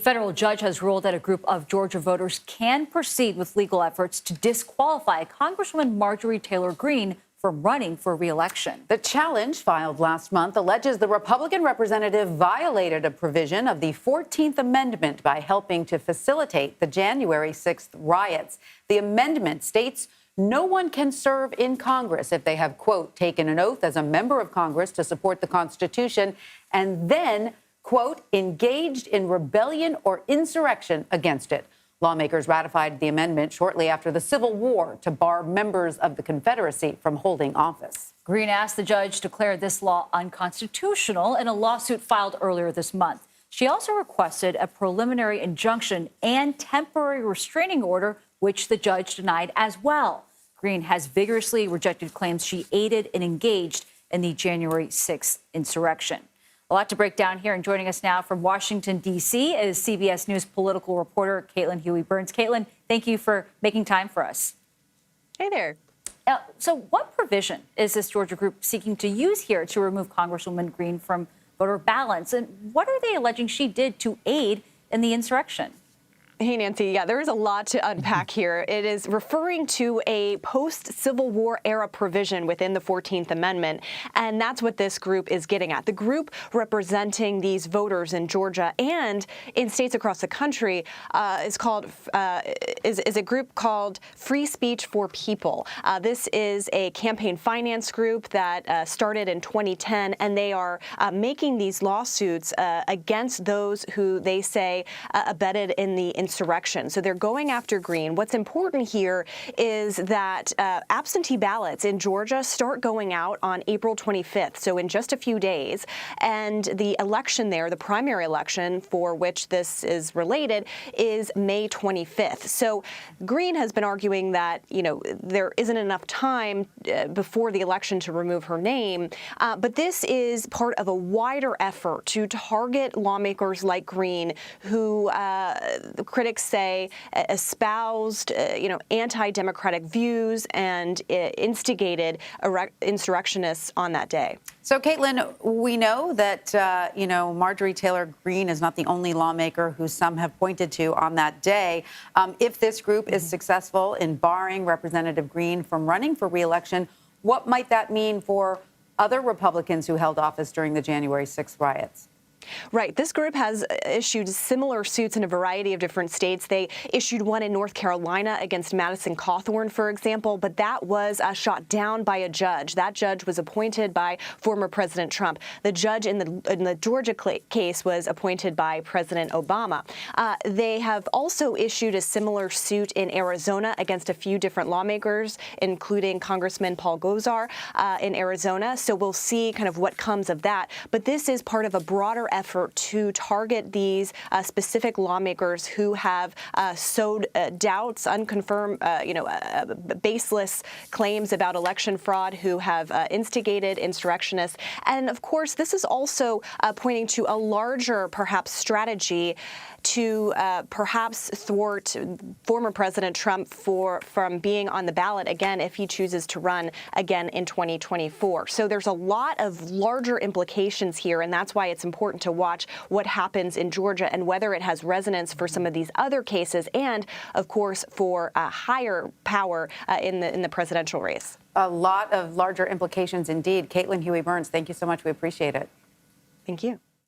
federal judge has ruled that a group of Georgia voters can proceed with legal efforts to disqualify Congresswoman Marjorie Taylor Greene from running for re-election. The challenge filed last month alleges the Republican representative violated a provision of the 14th Amendment by helping to facilitate the January 6th riots. The amendment states no one can serve in Congress if they have, quote, taken an oath as a member of Congress to support the Constitution and then, quote, engaged in rebellion or insurrection against it. Lawmakers ratified the amendment shortly after the Civil War to bar members of the Confederacy from holding office. Greene asked the judge to declare this law unconstitutional in a lawsuit filed earlier this month. She also requested a preliminary injunction and temporary restraining order, which the judge denied as well. Greene has vigorously rejected claims she aided and engaged in the January 6th insurrection. A lot to break down here, and joining us now from Washington, D.C. is CBS News political reporter Caitlin Huey-Burns. Caitlin, thank you for making time for us. Hey there. So what provision is this Georgia group seeking to use here to remove Congresswoman Greene from voter ballots? And what are they alleging she did to aid in the insurrection? Hey, Nancy. Yeah, there is a lot to unpack here. It is referring to a post-Civil War era provision within the 14th Amendment, and that's what this group is getting at. The group representing these voters in Georgia and in states across the country is a group called Free Speech for People. This is a campaign finance group that started in 2010, and they are making these lawsuits against those who they say abetted in the insurrection. So they're going after Greene. What's important here is that absentee ballots in Georgia start going out on April 25th, so in just a few days. And the election there, the primary election for which this is related, is May 25th. So Greene has been arguing that, there isn't enough time before the election to remove her name. But this is part of a wider effort to target lawmakers like Greene who critics say espoused, anti-democratic views and instigated insurrectionists on that day. So, Caitlin, we know that, Marjorie Taylor Greene is not the only lawmaker who some have pointed to on that day. If this group is successful in barring Representative Greene from running for re-election, what might that mean for other Republicans who held office during the January 6th riots? Right. This group has issued similar suits in a variety of different states. They issued one in North Carolina against Madison Cawthorn, for example, but that was shot down by a judge. That judge was appointed by former President Trump. The judge in the Georgia case was appointed by President Obama. They have also issued a similar suit in Arizona against a few different lawmakers, including Congressman Paul Gosar in Arizona. So we'll see kind of what comes of that. But this is part of a broader effort to target these specific lawmakers who have sowed doubts, unconfirmed, baseless claims about election fraud, who have instigated insurrectionists. And of course, this is also pointing to a larger, perhaps, strategy to perhaps thwart former President Trump from being on the ballot again if he chooses to run again in 2024. So there's a lot of larger implications here, and that's why it's important to watch what happens in Georgia and whether it has resonance for some of these other cases and, of course, for higher power in the presidential race. A lot of larger implications indeed. Caitlin Huey-Burns, thank you so much. We appreciate it. Thank you.